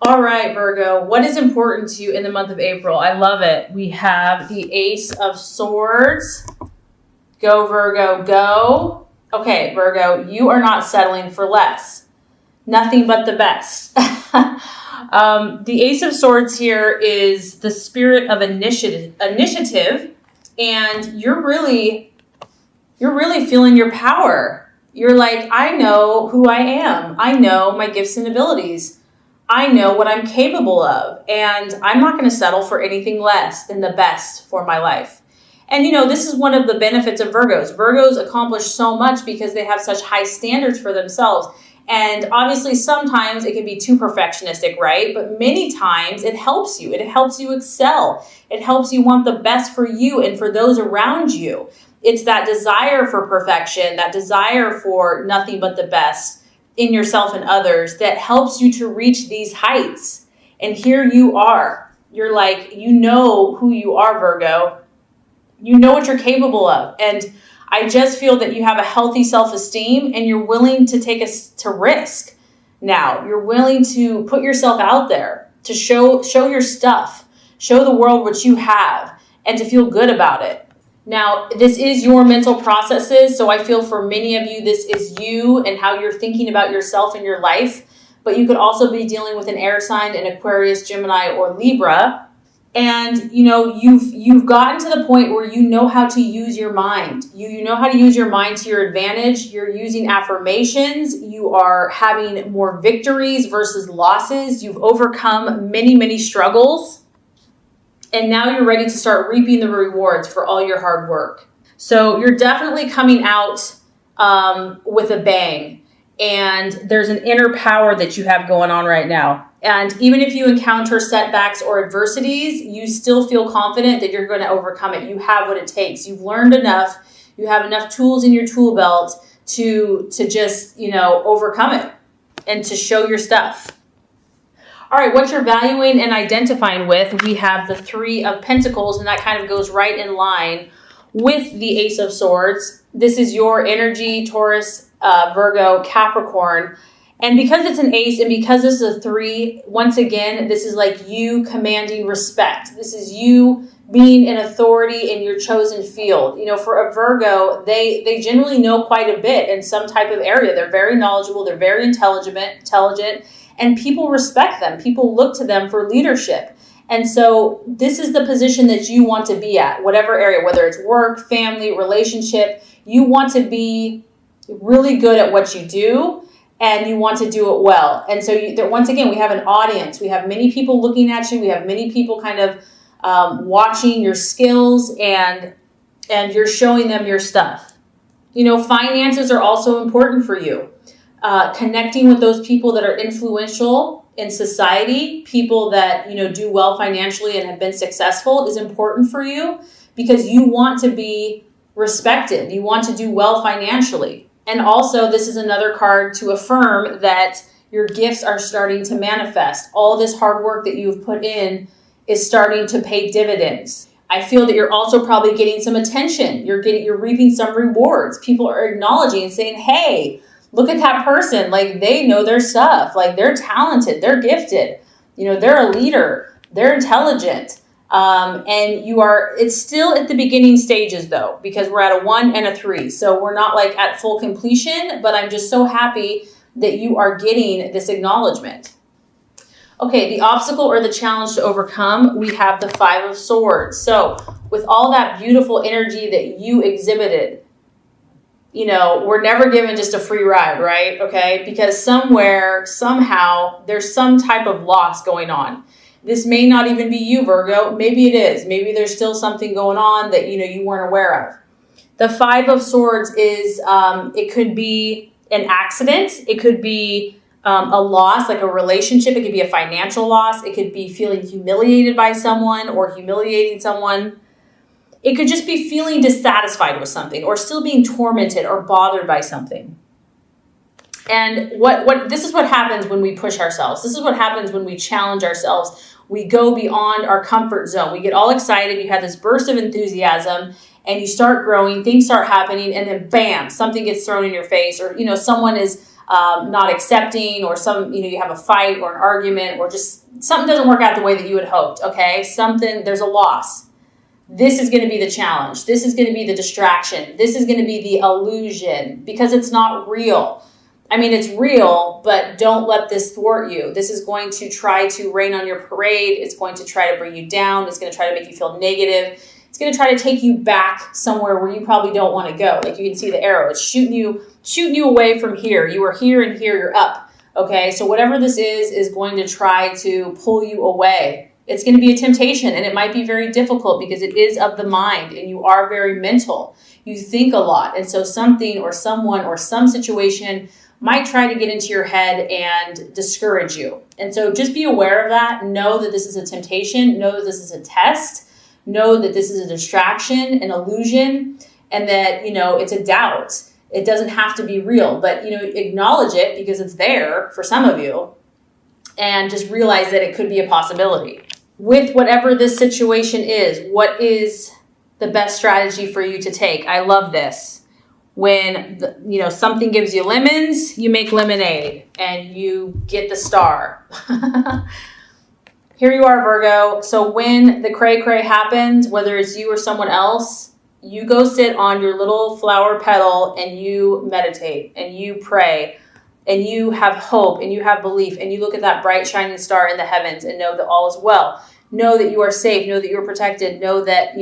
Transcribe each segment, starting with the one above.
All right, Virgo, what is important to you in the month of April? I love it. We have the Ace of Swords. Go, Virgo, go. Okay, Virgo, you are not settling for less. Nothing but the best. The Ace of Swords here is the spirit of initiative, and you're really feeling your power. You're like, I know who I am. I know my gifts and abilities. I know what I'm capable of, and I'm not going to settle for anything less than the best for my life. And this is one of the benefits of Virgos. Virgos accomplish so much because they have such high standards for themselves. And obviously sometimes it can be too perfectionistic, right? But many times it helps you. It helps you excel. It helps you want the best for you and for those around you. It's that desire for perfection, that desire for nothing but the best in yourself and others that helps you to reach these heights. And here you are. You're like, you know who you are, Virgo. You know what you're capable of. And I just feel that you have a healthy self-esteem and you're willing to take to risk now. You're willing to put yourself out there, to show your stuff, show the world what you have, and to feel good about it. Now, this is your mental processes, so I feel for many of you, this is you and how you're thinking about yourself and your life. But you could also be dealing with an air sign, an Aquarius, Gemini, or Libra. And, you've gotten to the point where you know how to use your mind. You know how to use your mind to your advantage. You're using affirmations. You are having more victories versus losses. You've overcome many, many struggles. And now you're ready to start reaping the rewards for all your hard work. So you're definitely coming out with a bang. And there's an inner power that you have going on right now. And even if you encounter setbacks or adversities, you still feel confident that you're going to overcome it. You have what it takes. You've learned enough. You have enough tools in your tool belt to just, overcome it and to show your stuff. All right, what you're valuing and identifying with, we have the Three of Pentacles, and that kind of goes right in line with the Ace of Swords. This is your energy, Taurus, Virgo, Capricorn. And because it's an ace and because this is a 3, once again, this is like you commanding respect. This is you being an authority in your chosen field. For a Virgo, they generally know quite a bit in some type of area. They're very knowledgeable. They're very intelligent, and people respect them. People look to them for leadership. And so this is the position that you want to be at, whatever area, whether it's work, family, relationship. You want to be really good at what you do, and you want to do it well. And so once again, we have an audience. We have many people looking at you. We have many people kind of watching your skills, and you're showing them your stuff. Finances are also important for you. Connecting with those people that are influential in society, people that, do well financially and have been successful is important for you because you want to be respected. You want to do well financially. And also, this is another card to affirm that your gifts are starting to manifest. All this hard work that you've put in is starting to pay dividends. I feel that you're also probably getting some attention. You're reaping some rewards. People are acknowledging and saying, hey, look at that person. Like, they know their stuff. Like, they're talented. They're gifted. They're a leader. They're intelligent. And it's still at the beginning stages though, because we're at a 1 and a 3. So we're not like at full completion, but I'm just so happy that you are getting this acknowledgement. Okay, the obstacle or the challenge to overcome, we have the 5 of Swords. So with all that beautiful energy that you exhibited, we're never given just a free ride, right? Okay, because somewhere, somehow, there's some type of loss going on. This may not even be you, Virgo. Maybe it is. Maybe there's still something going on that, you weren't aware of. The 5 of Swords is, it could be an accident. It could be a loss, like a relationship. It could be a financial loss. It could be feeling humiliated by someone or humiliating someone. It could just be feeling dissatisfied with something or still being tormented or bothered by something. And this is what happens when we push ourselves. This is what happens when we challenge ourselves. We go beyond our comfort zone. We get all excited. You have this burst of enthusiasm and you start growing, things start happening, and then bam, something gets thrown in your face, or, someone is not accepting, or you have a fight or an argument, or just something doesn't work out the way that you had hoped. Okay. There's a loss. This is going to be the challenge. This is going to be the distraction. This is going to be the illusion, because it's not real. I mean, it's real, but don't let this thwart you. This is going to try to rain on your parade. It's going to try to bring you down. It's going to try to make you feel negative. It's going to try to take you back somewhere where you probably don't want to go. Like, you can see the arrow. It's shooting you away from here. You are here, and here you're up. Okay, so whatever this is going to try to pull you away. It's going to be a temptation, and it might be very difficult because it is of the mind, and you are very mental. You think a lot, and so something or someone or some situation might try to get into your head and discourage you. And so just be aware of that. Know that this is a temptation. Know that this is a test. Know that this is a distraction, an illusion, and that, it's a doubt. It doesn't have to be real, but, acknowledge it because it's there for some of you, and just realize that it could be a possibility. With whatever this situation is, what is the best strategy for you to take? I love this. When, something gives you lemons, you make lemonade and you get the star. Here you are, Virgo. So when the cray-cray happens, whether it's you or someone else, you go sit on your little flower petal and you meditate and you pray and you have hope and you have belief and you look at that bright shining star in the heavens and know that all is well. Know that you are safe. Know that you are protected. Know that,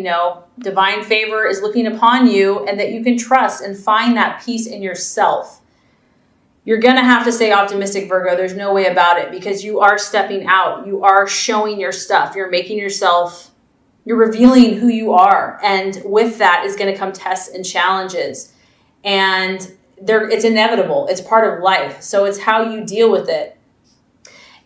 divine favor is looking upon you, and that you can trust and find that peace in yourself. You're going to have to stay optimistic, Virgo. There's no way about it, because you are stepping out. You are showing your stuff. You're revealing who you are. And with that is going to come tests and challenges. And it's inevitable. It's part of life. So it's how you deal with it.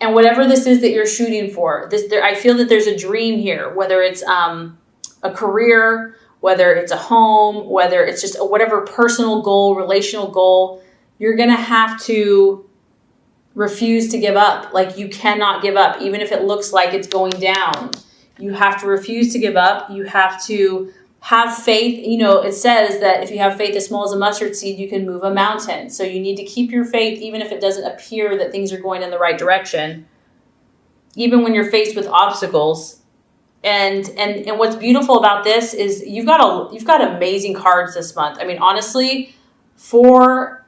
And whatever this is that you're shooting for, I feel that there's a dream here, whether it's a career, whether it's a home, whether it's just whatever personal goal, relational goal, you're going to have to refuse to give up. Like, you cannot give up, even if it looks like it's going down. You have to refuse to give up. You have to have faith. It says that if you have faith as small as a mustard seed, you can move a mountain. So you need to keep your faith, even if it doesn't appear that things are going in the right direction, even when you're faced with obstacles. And what's beautiful about this is you've got amazing cards this month. I mean, honestly, 4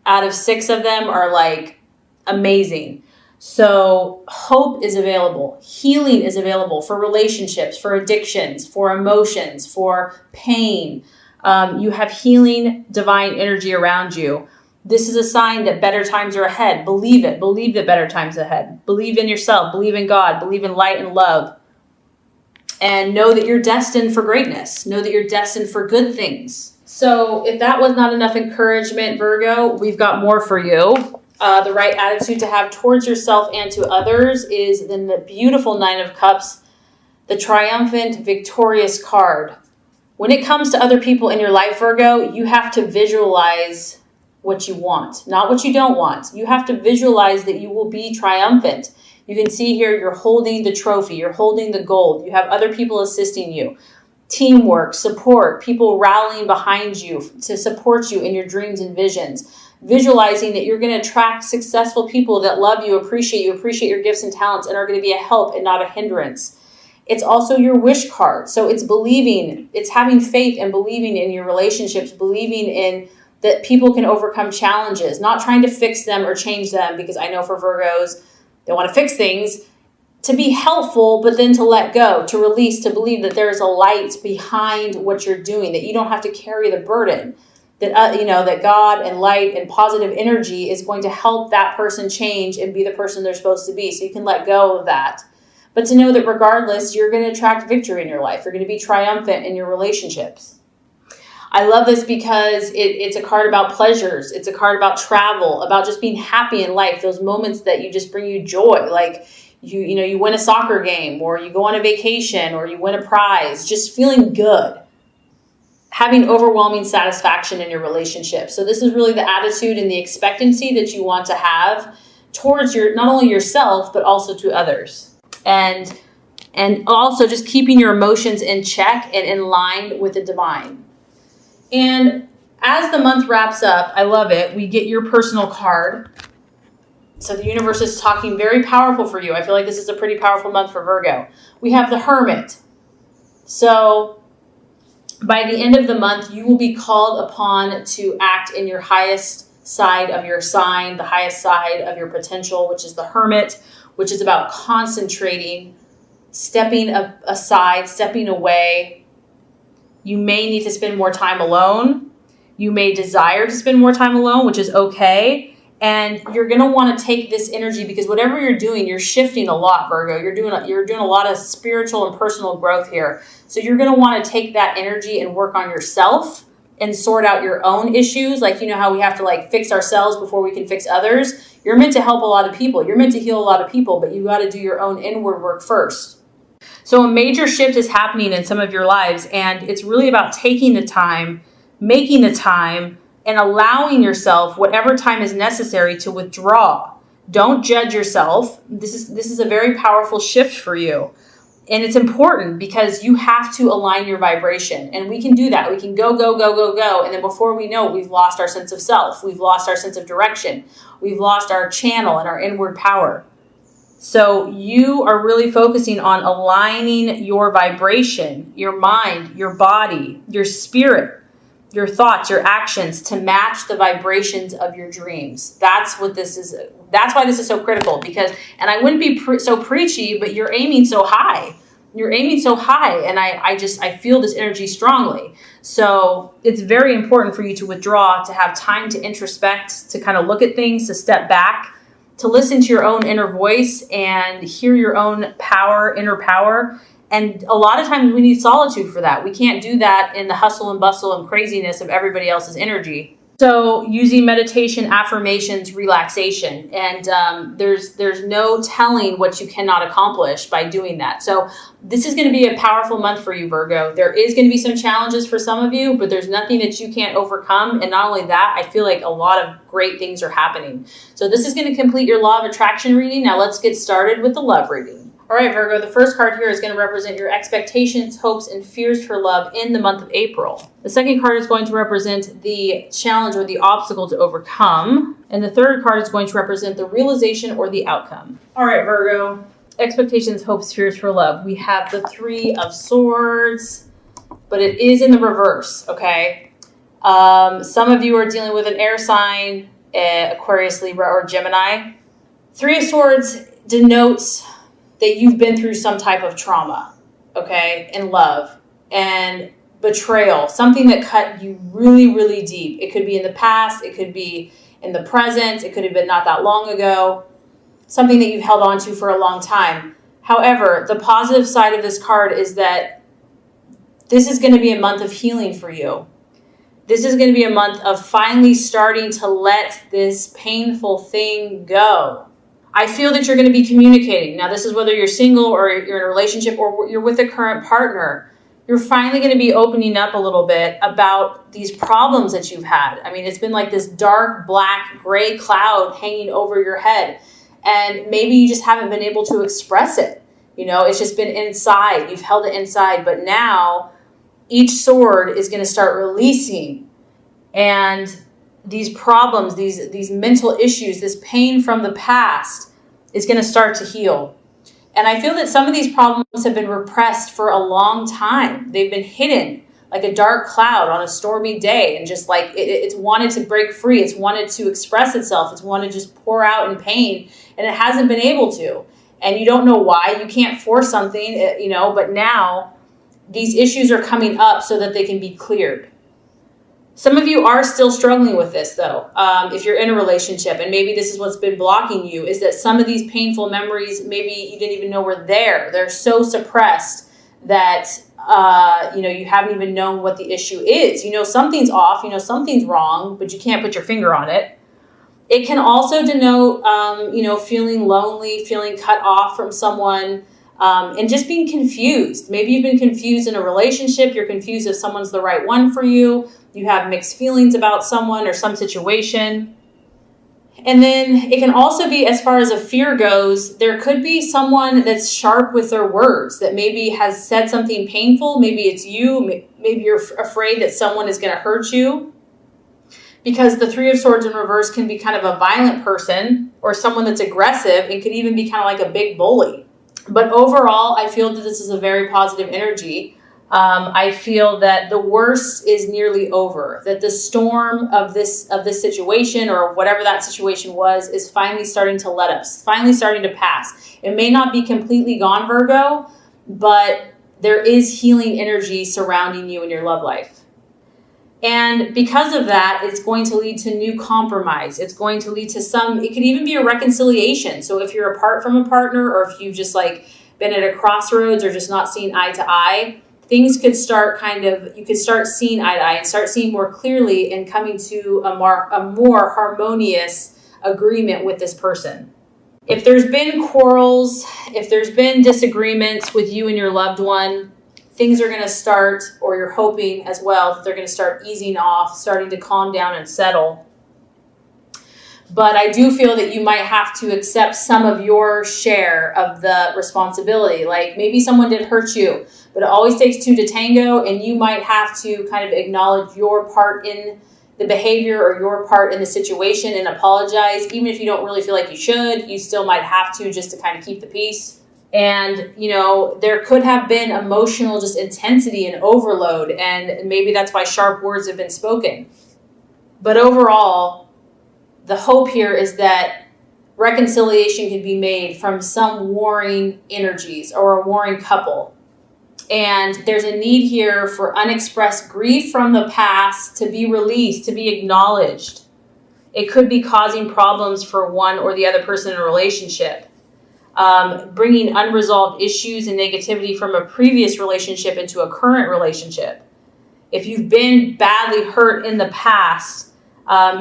out of 6 of them are like amazing. So hope is available. Healing is available for relationships, for addictions, for emotions, for pain. You have healing divine energy around you. This is a sign that better times are ahead. Believe it. Believe that better times are ahead. Believe in yourself. Believe in God. Believe in light and love. And know that you're destined for greatness. Know that you're destined for good things. So if that was not enough encouragement, Virgo, we've got more for you. The right attitude to have towards yourself and to others is then the beautiful 9 of Cups, the triumphant, victorious card. When it comes to other people in your life, Virgo, you have to visualize what you want, not what you don't want. You have to visualize that you will be triumphant. You can see here you're holding the trophy, you're holding the gold. You have other people assisting you. Teamwork, support, people rallying behind you to support you in your dreams and visions. Visualizing that you're going to attract successful people that love you, appreciate your gifts and talents, and are going to be a help and not a hindrance. It's also your wish card. So it's believing, it's having faith and believing in your relationships, believing in that people can overcome challenges, not trying to fix them or change them, because I know for Virgos, they want to fix things, to be helpful, but then to let go, to release, to believe that there is a light behind what you're doing, that you don't have to carry the burden. That, that God and light and positive energy is going to help that person change and be the person they're supposed to be. So you can let go of that. But to know that regardless, you're going to attract victory in your life. You're going to be triumphant in your relationships. I love this because it's a card about pleasures. It's a card about travel, about just being happy in life. Those moments that you just bring you joy. Like you win a soccer game, or you go on a vacation, or you win a prize, just feeling good. Having overwhelming satisfaction in your relationship. So this is really the attitude and the expectancy that you want to have towards not only yourself, but also to others. And also just keeping your emotions in check and in line with the divine. And As the month wraps up, I love it. We get your personal card. So the universe is talking very powerful for you. I feel like this is a pretty powerful month for Virgo. We have the Hermit. So by the end of the month, you will be called upon to act in your highest side of your sign, the highest side of your potential, which is the Hermit, which is about concentrating, stepping aside, stepping away. You may need to spend more time alone. You may desire to spend more time alone, which is okay. And you're going to want to take this energy because whatever you're doing, you're shifting a lot, Virgo. You're doing a lot of spiritual and personal growth here. So you're going to want to take that energy and work on yourself and sort out your own issues. Like, you know how we have to like fix ourselves before we can fix others. You're meant to help a lot of people. You're meant to heal a lot of people, but you got to do your own inward work first. So a major shift is happening in some of your lives, and it's really about taking the time, making the time, and allowing yourself whatever time is necessary to withdraw. Don't judge yourself. This is a very powerful shift for you. And it's important because you have to align your vibration. And we can do that. We can go. And then before we know it, we've lost our sense of self. We've lost our sense of direction. We've lost our channel and our inward power. So you are really focusing on aligning your vibration, your mind, your body, your spirit, your thoughts, your actions to match the vibrations of your dreams. That's what this is. That's why this is so critical because, and I wouldn't be so preachy, but you're aiming so high. You're aiming so high. And I feel this energy strongly. So it's very important for you to withdraw, to have time to introspect, to kind of look at things, to step back, to listen to your own inner voice and hear your own power, inner power. And a lot of times we need solitude for that. We can't do that in the hustle and bustle and craziness of everybody else's energy. So using meditation, affirmations, relaxation, and there's no telling what you cannot accomplish by doing that. So this is going to be a powerful month for you, Virgo. There is going to be some challenges for some of you, but there's nothing that you can't overcome. And not only that, I feel like a lot of great things are happening. So this is going to complete your law of attraction reading. Now let's get started with the love reading. All right, Virgo, the first card here is going to represent your expectations, hopes, and fears for love in the month of April. The second card is going to represent the challenge or the obstacle to overcome. And the third card is going to represent the realization or the outcome. All right, Virgo, expectations, hopes, fears for love. We have the Three of Swords, but it is in the reverse, okay? Some of you are dealing with an air sign, Aquarius, Libra, or Gemini. Three of Swords denotes that you've been through some type of trauma, okay, in love and betrayal, something that cut you really, really deep. It could be in the past, it could be in the present, it could have been not that long ago, something that you've held on to for a long time. However, the positive side of this card is that this is going to be a month of healing for you. This is going to be a month of finally starting to let this painful thing go. I feel that you're going to be communicating. Now, this is whether you're single or you're in a relationship or you're with a current partner. You're finally going to be opening up a little bit about these problems that you've had. I mean, it's been like this dark, black, gray cloud hanging over your head. And maybe you just haven't been able to express it. You know, it's just been inside. You've held it inside. But now each sword is going to start releasing. And these problems, these mental issues, this pain from the past is going to start to heal. And I feel that some of these problems have been repressed for a long time. They've been hidden like a dark cloud on a stormy day, and just like it's wanted to break free. It's wanted to express itself. It's wanted to just pour out in pain, and it hasn't been able to. And you don't know why. You can't force something, you know, but now these issues are coming up so that they can be cleared. Some of you are still struggling with this, though, if you're in a relationship, and maybe this is what's been blocking you, is that some of these painful memories, maybe you didn't even know were there. They're so suppressed that, you haven't even known what the issue is. You know, something's off, you know, something's wrong, but you can't put your finger on it. It can also denote, feeling lonely, feeling cut off from someone, and just being confused. Maybe you've been confused in a relationship. You're confused if someone's the right one for you. You have mixed feelings about someone or some situation. And then it can also be, as far as a fear goes, there could be someone that's sharp with their words, that maybe has said something painful. Maybe it's you. Maybe you're afraid that someone is going to hurt you. because the Three of Swords in reverse can be kind of a violent person or someone that's aggressive and could even be kind of like a big bully. But overall, I feel that this is a very positive energy. I feel that the worst is nearly over, that the storm of this situation or whatever that situation was is finally starting to let up, finally starting to pass. It may not be completely gone, Virgo, but there is healing energy surrounding you in your love life. And because of that, it's going to lead to new compromise. It's going to lead to it could even be a reconciliation. So if you're apart from a partner, or if you've just like been at a crossroads or just not seen eye to eye, things could start you could start seeing eye to eye and start seeing more clearly and coming to a more harmonious agreement with this person. If there's been quarrels, if there's been disagreements with you and your loved one, things are going to start, or you're hoping as well, that they're going to start easing off, starting to calm down and settle. But I do feel that you might have to accept some of your share of the responsibility. Like maybe someone did hurt you, but it always takes two to tango, and you might have to kind of acknowledge your part in the behavior or your part in the situation and apologize. Even if you don't really feel like you should, you still might have to, just to kind of keep the peace. And, there could have been emotional just intensity and overload, and maybe that's why sharp words have been spoken. But overall, the hope here is that reconciliation can be made from some warring energies or a warring couple. And there's a need here for unexpressed grief from the past to be released, to be acknowledged. It could be causing problems for one or the other person in a relationship. Bringing unresolved issues and negativity from a previous relationship into a current relationship. If you've been badly hurt in the past,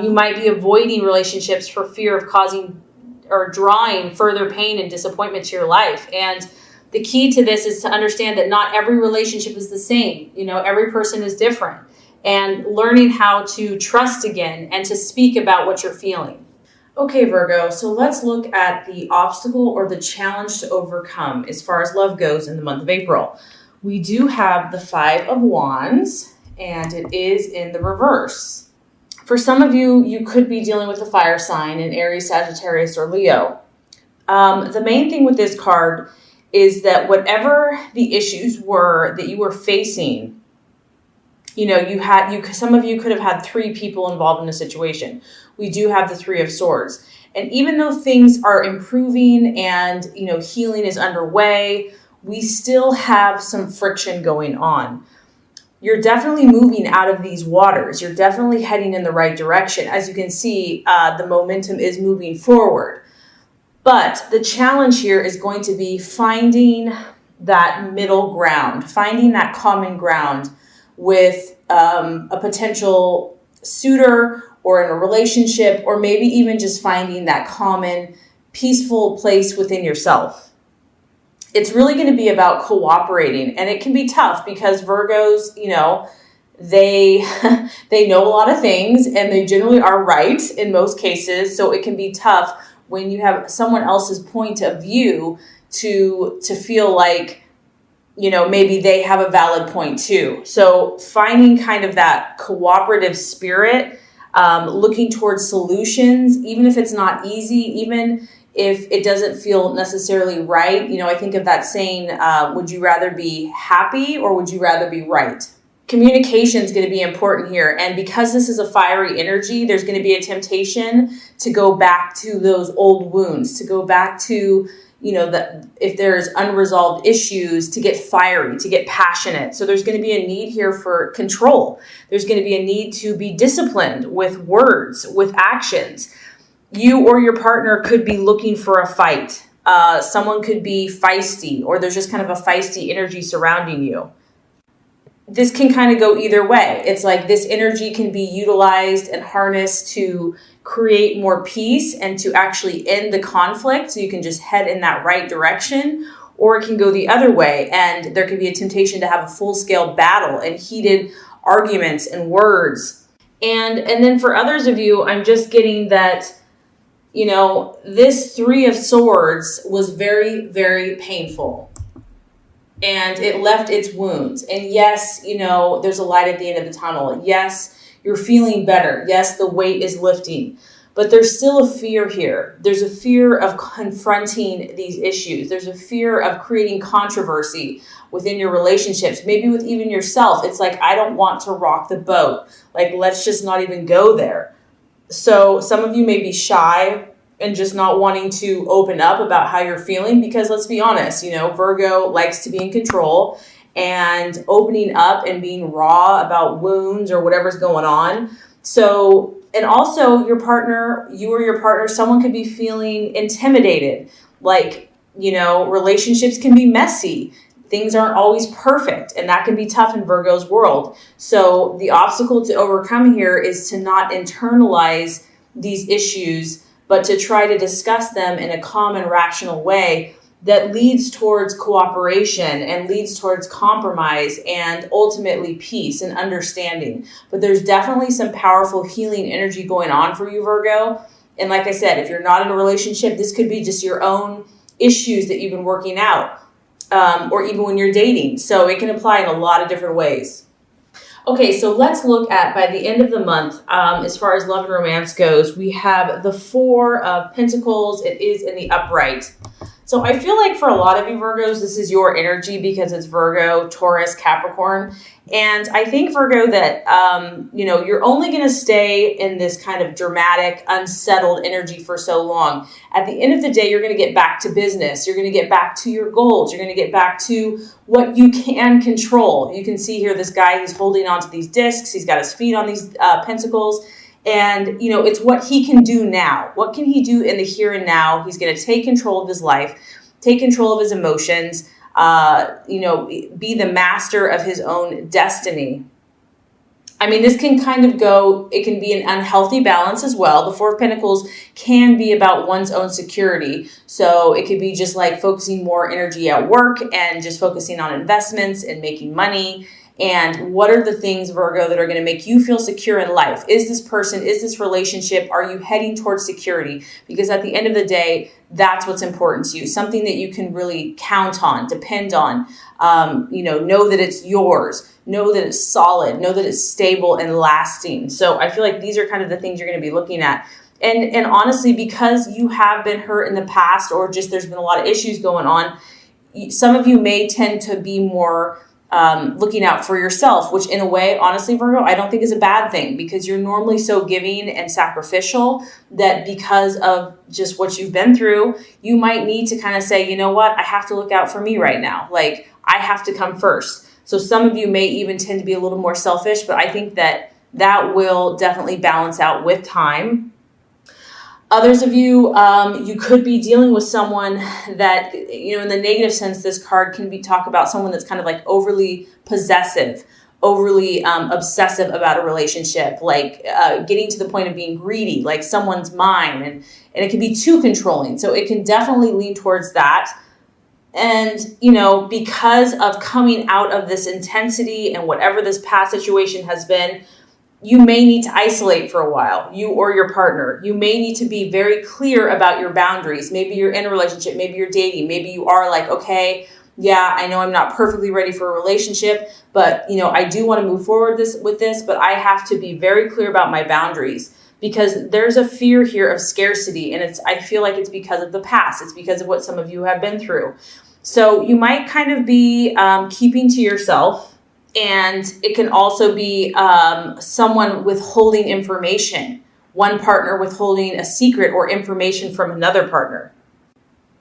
you might be avoiding relationships for fear of causing or drawing further pain and disappointment to your life. And the key to this is to understand that not every relationship is the same. Every person is different. And learning how to trust again and to speak about what you're feeling. Okay, Virgo, so let's look at the obstacle or the challenge to overcome as far as love goes in the month of April. We do have the Five of Wands, and it is in the reverse. For some of you, you could be dealing with a fire sign in Aries, Sagittarius, or Leo. The main thing with this card is that whatever the issues were that you were facing, some of you could have had three people involved in a situation. We do have the Three of Swords. And even though things are improving and, healing is underway, we still have some friction going on. You're definitely moving out of these waters. You're definitely heading in the right direction. As you can see, the momentum is moving forward. But the challenge here is going to be finding that middle ground, finding that common ground with a potential suitor or in a relationship, or maybe even just finding that common, peaceful place within yourself. It's really going to be about cooperating, and it can be tough because Virgos, they know a lot of things, and they generally are right in most cases. So it can be tough when you have someone else's point of view to feel like, maybe they have a valid point too. So finding kind of that cooperative spirit, looking towards solutions, even if it's not easy, even if it doesn't feel necessarily right. I think of that saying, would you rather be happy or would you rather be right? Communication is going to be important here. And because this is a fiery energy, there's going to be a temptation to go back to those old wounds, to go back to, if there's unresolved issues, to get fiery, to get passionate. So there's going to be a need here for control. There's going to be a need to be disciplined with words, with actions. You or your partner could be looking for a fight. Someone could be feisty, or there's just kind of a feisty energy surrounding you. This can kind of go either way. It's like this energy can be utilized and harnessed to create more peace and to actually end the conflict, so you can just head in that right direction, or it can go the other way and there can be a temptation to have a full-scale battle and heated arguments and words. And then for others of you, I'm just getting that, this Three of Swords was very, very painful. And it left its wounds. And yes, there's a light at the end of the tunnel. Yes, You're feeling better. Yes, the weight is lifting, but there's still a fear here. There's a fear of confronting these issues. There's a fear of creating controversy within your relationships, maybe with even yourself. It's like, I don't want to rock the boat. Like, let's just not even go there. So some of you may be shy and just not wanting to open up about how you're feeling, because let's be honest, Virgo likes to be in control, and opening up and being raw about wounds or whatever's going on. So, and also your partner, you or your partner, someone could be feeling intimidated. Like, relationships can be messy. Things aren't always perfect, and that can be tough in Virgo's world. So the obstacle to overcome here is to not internalize these issues, but to try to discuss them in a calm and rational way that leads towards cooperation and leads towards compromise and ultimately peace and understanding. But there's definitely some powerful healing energy going on for you, Virgo. And like I said, if you're not in a relationship, this could be just your own issues that you've been working out, or even when you're dating. So it can apply in a lot of different ways. Okay, so let's look at, by the end of the month, as far as love and romance goes, we have the Four of Pentacles. It is in the upright. So I feel like for a lot of you Virgos, this is your energy because it's Virgo, Taurus, Capricorn. And I think, Virgo, that, you're only going to stay in this kind of dramatic, unsettled energy for so long. At the end of the day, you're going to get back to business. You're going to get back to your goals. You're going to get back to what you can control. You can see here this guy, he's holding onto these discs. He's got his feet on these pentacles. And, it's what he can do now. What can he do in the here and now? He's going to take control of his life, take control of his emotions, be the master of his own destiny. I mean, this can kind of go, it can be an unhealthy balance as well. The Four of Pentacles can be about one's own security. So it could be just like focusing more energy at work and just focusing on investments and making money. And what are the things, Virgo, that are going to make you feel secure in life? Is this person, is this relationship, are you heading towards security? Because at the end of the day, that's what's important to you. Something that you can really count on, depend on, know that it's yours, know that it's solid, know that it's stable and lasting. So I feel like these are kind of the things you're going to be looking at. And honestly, because you have been hurt in the past, or just there's been a lot of issues going on, some of you may tend to be more looking out for yourself, which in a way, honestly, Virgo, I don't think is a bad thing, because you're normally so giving and sacrificial that because of just what you've been through, you might need to kind of say, you know what, I have to look out for me right now. Like, I have to come first. So some of you may even tend to be a little more selfish, but I think that will definitely balance out with time. Others of you, you could be dealing with someone that, in the negative sense, this card can be talk about someone that's kind of like overly possessive, overly obsessive about a relationship, like getting to the point of being greedy, like someone's mine, and it can be too controlling. So it can definitely lean towards that. And, because of coming out of this intensity and whatever this past situation has been, you may need to isolate for a while, you or your partner. You may need to be very clear about your boundaries. Maybe you're in a relationship, maybe you're dating, maybe you are like, okay, yeah, I know I'm not perfectly ready for a relationship, but I do want to move forward with this, but I have to be very clear about my boundaries, because there's a fear here of scarcity, and I feel like it's because of the past. It's because of what some of you have been through. So you might kind of be keeping to yourself. And it can also be someone withholding information, one partner withholding a secret or information from another partner.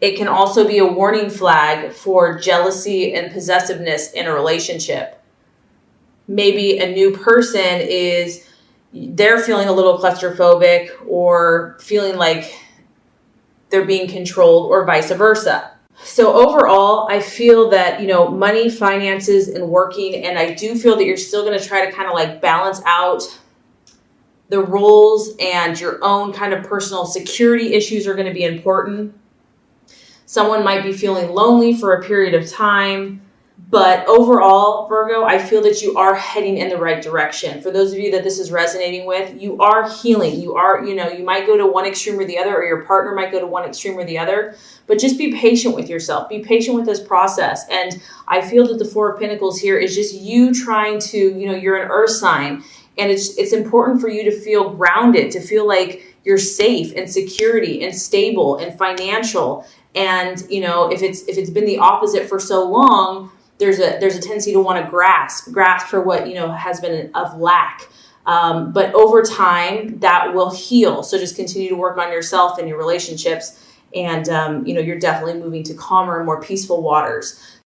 It can also be a warning flag for jealousy and possessiveness in a relationship. Maybe a new person they're feeling a little claustrophobic or feeling like they're being controlled, or vice versa. So overall, I feel that, money, finances, and working, and I do feel that you're still going to try to kind of like balance out the roles, and your own kind of personal security issues are going to be important. Someone might be feeling lonely for a period of time, but overall, Virgo, I feel that you are heading in the right direction. For those of you that this is resonating with, you are healing. You are, you might go to one extreme or the other, or your partner might go to one extreme or the other, but just be patient with yourself. Be patient with this process. And I feel that the Four of Pentacles here is just you trying to, you're an earth sign, And it's important for you to feel grounded, to feel like you're safe and security and stable and financial. And, you know, if it's been the opposite for so long, there's a tendency to want to grasp for what, you know, has been of lack. But over time, that will heal. So just continue to work on yourself and your relationships. And, you know, you're definitely moving to calmer and more peaceful waters.